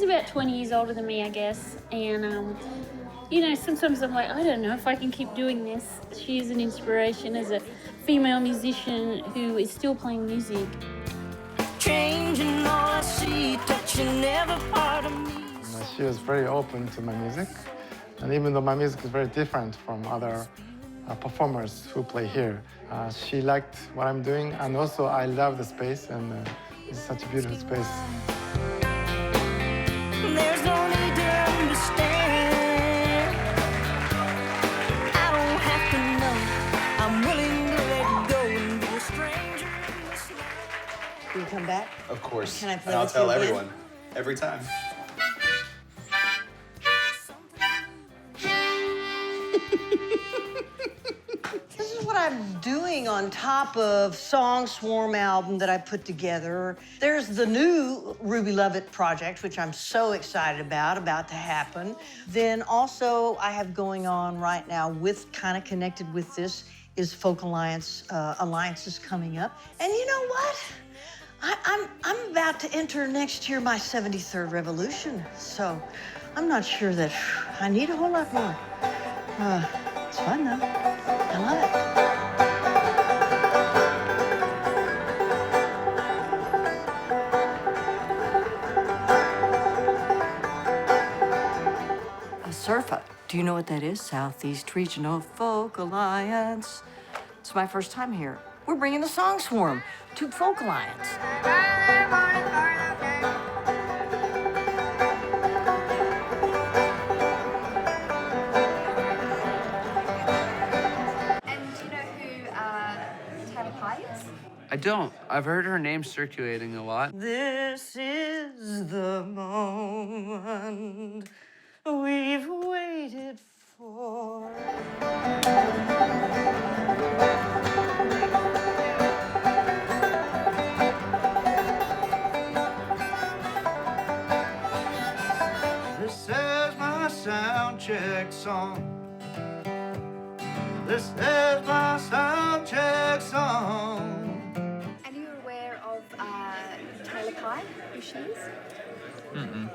about 20 years older than me, I guess. And, you know, sometimes I'm like, I don't know if I can keep doing this. She is an inspiration as a female musician who is still playing music. Changing all I see, touching every part of me. She was very open to my music. And even though my music is very different from other performers who play here, she liked what I'm doing. And also, I love the space, and it's such a beautiful space. There's no need to understand. I don't have to know. I'm willing to let go and be a stranger in this life. Will you come back? Of course. Can I play And I'll with tell you again? everyone, every time. This is what I'm doing on top of Song Swarm album that I put together. There's the new Ruby Lovett project, which I'm so excited about to happen. Then also I have going on right now with, kind of connected with this, is Folk Alliance, alliances coming up. And you know what? I'm about to enter next year my 73rd revolution. So I'm not sure that I need a whole lot more. It's fun though. I love it. SERFA. Do you know what that is? Southeast Regional Folk Alliance. It's my first time here. We're bringing the Song Swarm to Folk Alliance. I don't. I've heard her name circulating a lot. This is the moment we've waited for. This is my sound check song. This is my sound check song. And are you aware of Taylor Pye, who she is? Mm-mm.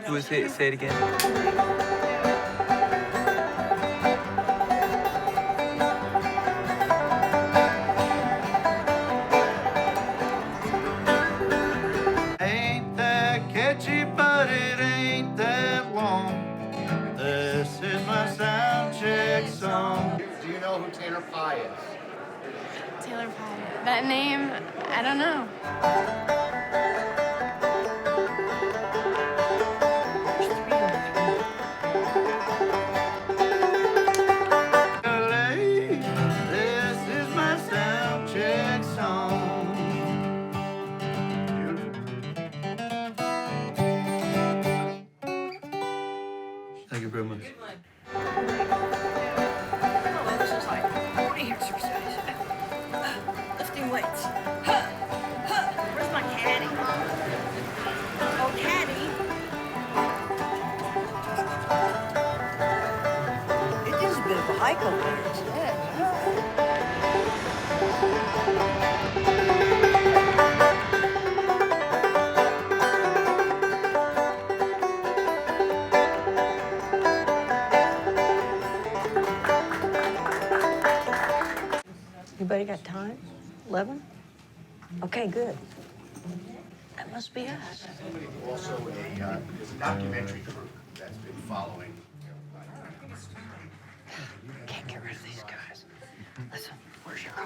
Who is it? Say it again. Ain't that catchy, but it ain't that long. This is my sound check song. Do you know who Taylor Pye is? Taylor Pye. That name, I don't know. This is my sound check song. Thank you very much. Oh, this is like morning exercise. Lifting weights. Where's my caddy? Oh, caddy. It is a bit of a hike over there, isn't it? Anybody got time? 11? Okay, good. That must be us. Also a documentary crew that's been following. Can't get rid of these guys. Listen, where's your car?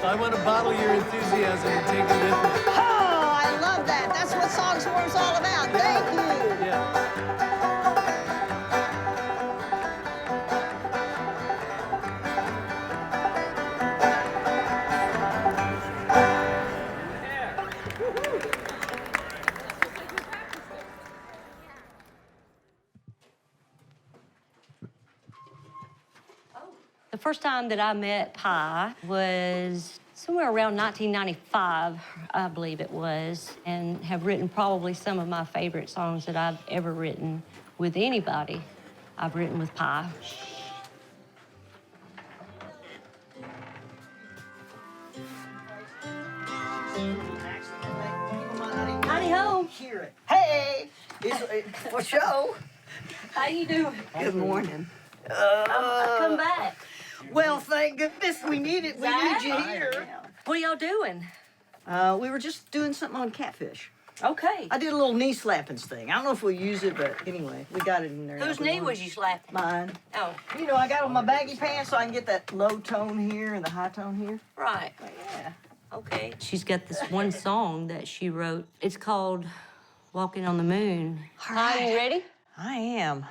I want to bottle your enthusiasm and take it with me. Oh, I love that. That's what Song Swarm's all about. Thank you. Yeah. The first time that I met Pye was somewhere around 1995, I believe it was, and have written probably some of my favorite songs that I've ever written with anybody. I've written with Pye. Howdy ho. Hear it. Hey, it's for show. How you doing? Good morning. I've come back. Well, thank goodness we need it. We need you here. What are y'all doing? We were just doing something on catfish. Okay. I did a little knee slappings thing. I don't know if we'll use it, but anyway, we got it in there. Whose knee was you slapping? Mine. Oh. You know, I got on my baggy pants so I can get that low tone here and the high tone here. Right. Yeah. Okay. She's got this one song that she wrote. It's called Walking on the Moon. Are you ready? I am.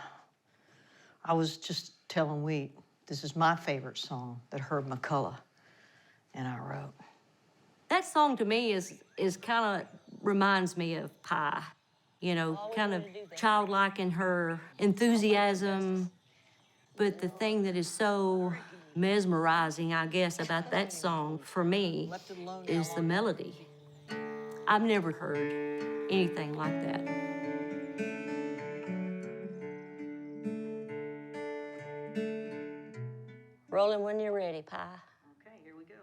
I was just telling Wheat, this is my favorite song that Herb McCullough and I wrote. That song to me is kind of reminds me of Pye. You know, kind of childlike in her enthusiasm. But the thing that is so mesmerizing, I guess, about that song for me is the melody. I've never heard anything like that. Rolling when you're ready, Pie. Okay, here we go.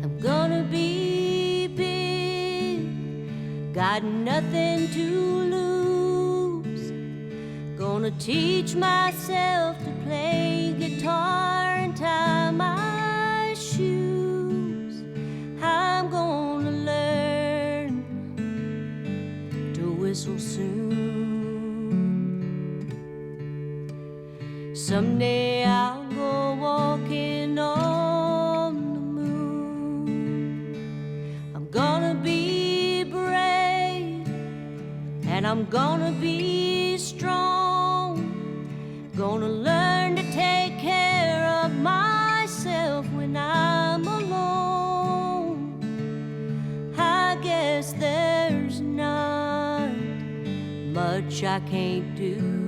I'm gonna be big, got nothing to lose. Gonna teach myself to play guitar and tie my shoes. I'm gonna learn to whistle soon. Someday I'll go walking on the moon. I'm gonna be brave, and I'm gonna be strong. Gonna learn to take care of myself when I'm alone. I guess there's not much I can't do.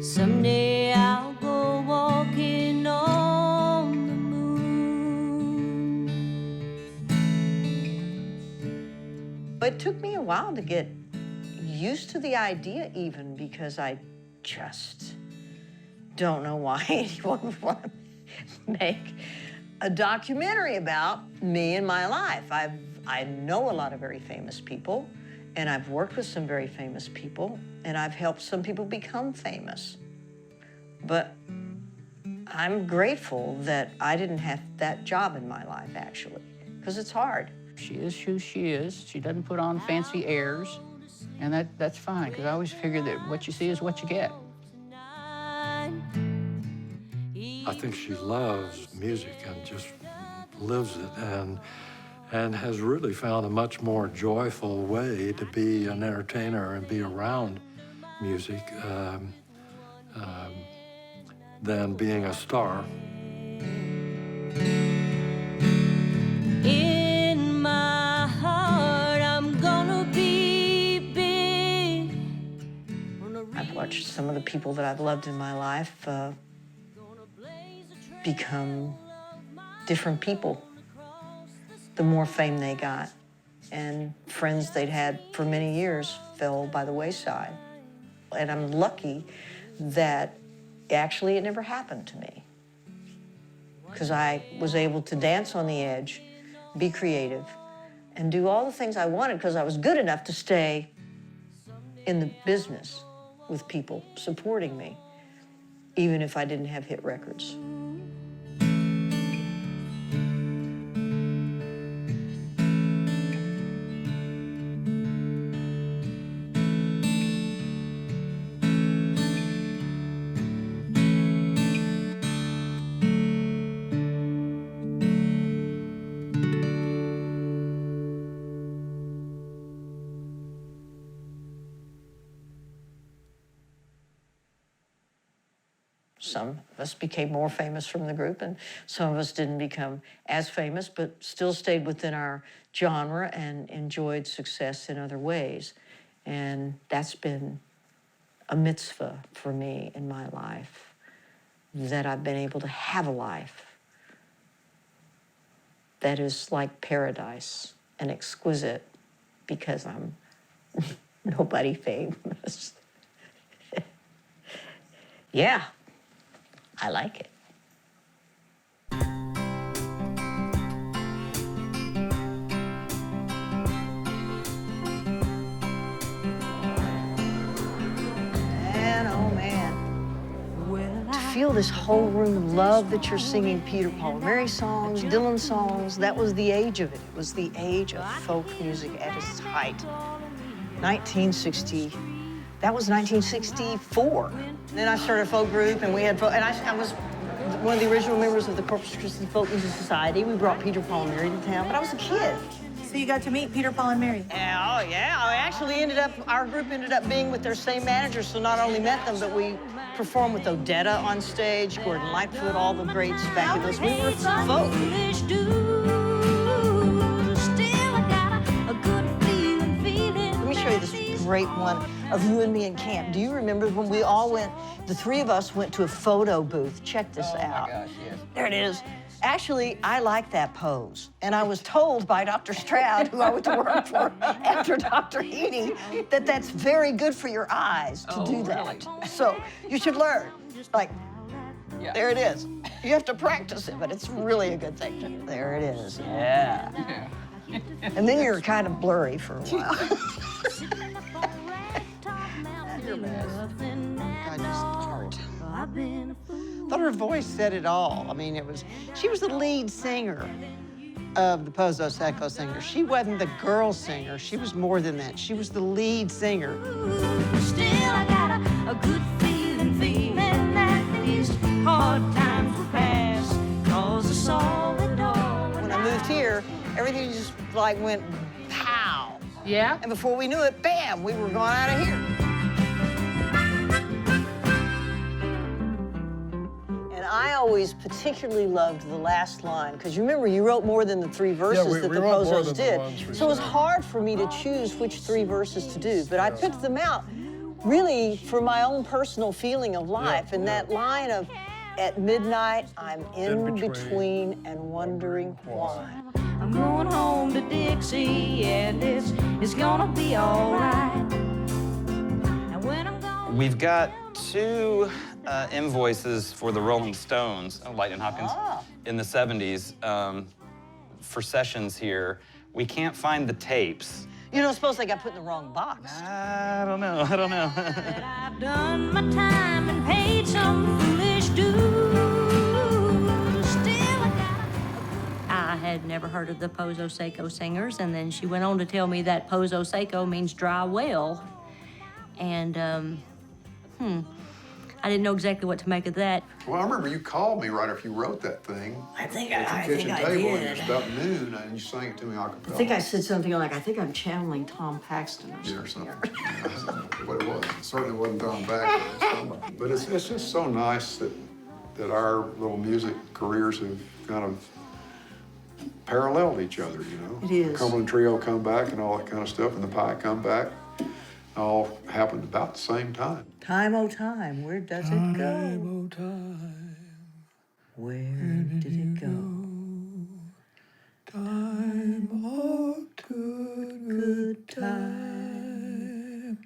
Someday I'll go walking on the moon. It took me a while to get used to the idea even, because I just don't know why anyone would want to make a documentary about me and my life. I know a lot of very famous people, and I've worked with some very famous people, and I've helped some people become famous. But I'm grateful that I didn't have that job in my life, actually, because it's hard. She is who she is. She doesn't put on fancy airs, and that's fine, because I always figure that what you see is what you get. I think she loves music and just lives it, and has really found a much more joyful way to be an entertainer and be around music than being a star. In my heart, I'm gonna be big. I've watched some of the people that I've loved in my life become different people the more fame they got. And friends they'd had for many years fell by the wayside. And I'm lucky that actually it never happened to me, because I was able to dance on the edge, be creative, and do all the things I wanted because I was good enough to stay in the business with people supporting me, even if I didn't have hit records. Some of us became more famous from the group, and some of us didn't become as famous, but still stayed within our genre and enjoyed success in other ways. And that's been a mitzvah for me in my life, that I've been able to have a life that is like paradise and exquisite because I'm nobody famous. Yeah. I like it. Man, oh man. To feel feel this whole room love that you're singing Peter, Paul, and Mary songs, Dylan songs. That was the age of it. It was the age of folk music at its height. 1960, that was 1964. Then I started a folk group, and we had folk, and I was one of the original members of the Corpus Christi Folk Music Society. We brought Peter, Paul, and Mary to town, but I was a kid. So you got to meet Peter, Paul, and Mary? Yeah, oh yeah. I actually our group ended up being with their same manager, so not only met them, but we performed with Odetta on stage, Gordon Lightfoot, all the greats back in those. We were folk. Let me show you this great one of you and me in camp. Do you remember when we all went, the three of us went to a photo booth? Check this out. Oh my gosh, yes. There it is. Actually, I like that pose. And I was told by Dr. Stroud, who I went to work for after Dr. Heaney, that that's very good for your eyes to do that. Really? So you should learn. Like, there it is. You have to practice it, but it's really a good thing to do. There it is, yeah. And then you're kind of blurry for a while. You're a mess. God, you start. Thought her voice said it all. I mean, she was the lead singer of the Pozo Seco Singers. She wasn't the girl singer. She was more than that. She was the lead singer. Still, I got a good feeling that these hard times will pass, 'cause I saw it all. When I moved here, everything just like went pow. Yeah? And before we knew it, bam, we were going out of here. And I always particularly loved the last line, because you remember you wrote more than the three verses that the wrote more Pozos than the did. ones we So it was sang. hard for me to choose which three verses to do, but I picked them out really for my own personal feeling of life. And that line of, at midnight, I'm in between and wondering why. I'm going home to Dixie, and it's gonna be all right. And when I'm gone, We've got two invoices for the Rolling Stones, Lightning Hopkins, in the 70s for sessions here. We can't find the tapes. You don't suppose they got put in the wrong box? I don't know. I've done my time and paid some foolish dues. I had never heard of the Pozo Seco Singers, and then she went on to tell me that Pozo Seco means dry well. And, I didn't know exactly what to make of that. Well, I remember you called me right after you wrote that thing. I think at I the kitchen think I table, and it did. was about noon, and you sang it to me a cappella. I think I said something like, I think I'm channeling Tom Paxton or Yeah, something. or something. Yeah, I don't know what it was. It certainly wasn't Tom Paxton. But it's just so nice that our little music careers have kind of paralleled each other, you know? It is. The Cumberland Trio come back and all that kind of stuff, and the Pie come back. All happened about the same time. Time, oh time, where does it go? Oh, time. Where did it go? Time, oh, good time.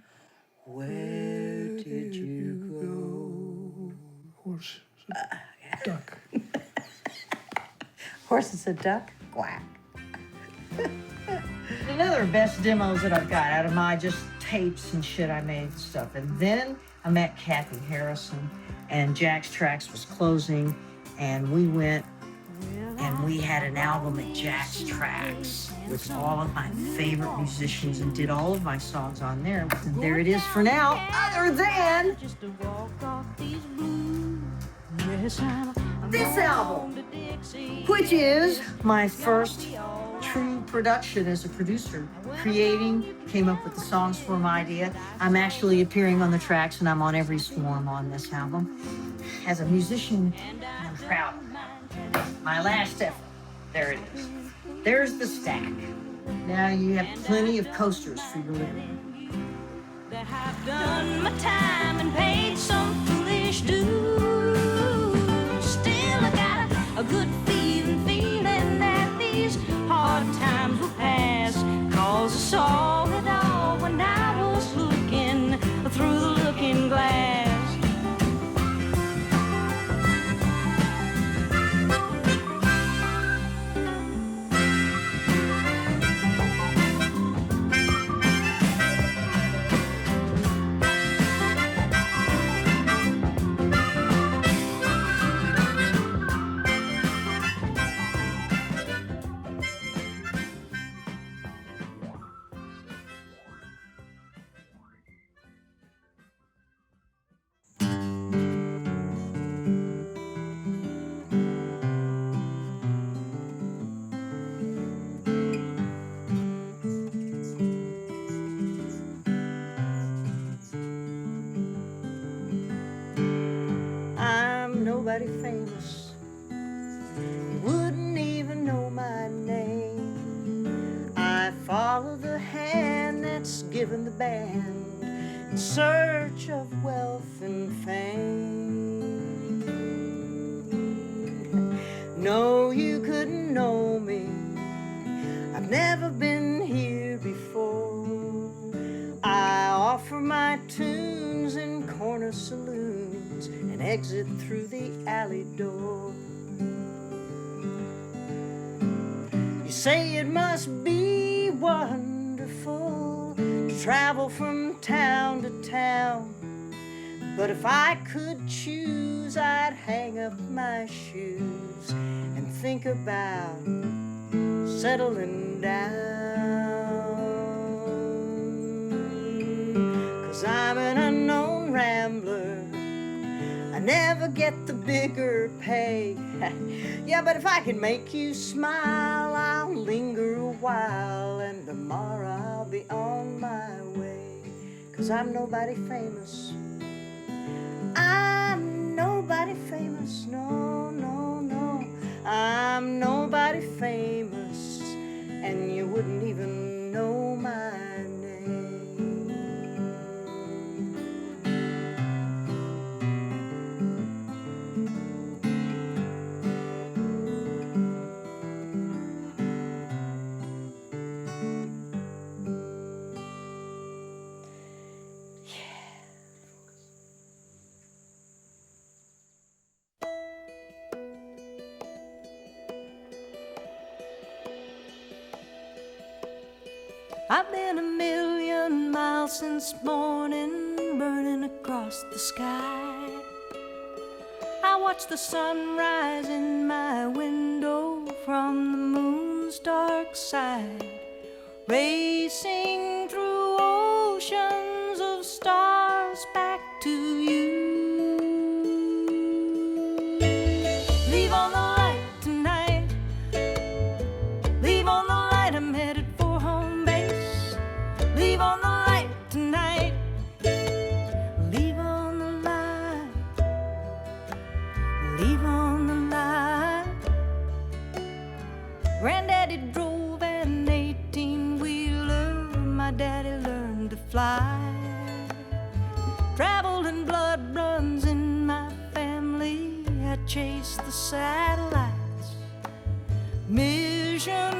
Where did you go? Horse, duck. Horse is a duck? Quack. Another best demos that I've got out of my just tapes and shit I made and stuff. And then I met Kathy Harrison, and Jack's Tracks was closing, and we went and we had an album at Jack's Tracks with all of my favorite musicians and did all of my songs on there. And there it is for now, other than this album, which is my first true production as a producer. Creating, came up with the songs for my idea. I'm actually appearing on the tracks, and I'm on every swarm on this album. As a musician, I'm proud of that. My last effort. There it is. There's the stack. Now you have plenty of coasters for your living room. I've done my time and paid some foolish dues. Still, I got a good feeling that these hard times will pass, 'cause I saw it all when I was looking through the looking glass. nobody famous. You wouldn't even know my name. I follow the hand that's given the band in search of wealth and fame. No, you couldn't know me. I've never been here before. I offer my tunes in corner saloons and exit through the alley door. You say it must be wonderful to travel from town to town, but if I could choose, I'd hang up my shoes and think about settling down. 'Cause I'm an unknown rambler, I never get the bigger pay. Yeah, but if I can make you smile, I'll linger a while, and tomorrow I'll be on my way. 'Cause I'm nobody famous. I'm nobody famous, no, no, no. I'm nobody famous, and you wouldn't even know my name. I've been a million miles since morning, burning across the sky. I watch the sun rise in my window from the moon's dark side, racing through oceans of stars back to you. Leave on the light tonight, leave on the light, I'm headed for home base. Leave on the light tonight, leave on the light, leave on the light. Granddaddy drove an 18-wheeler, my daddy learned to fly. Traveling blood runs in my family, I chase the satellites. Mission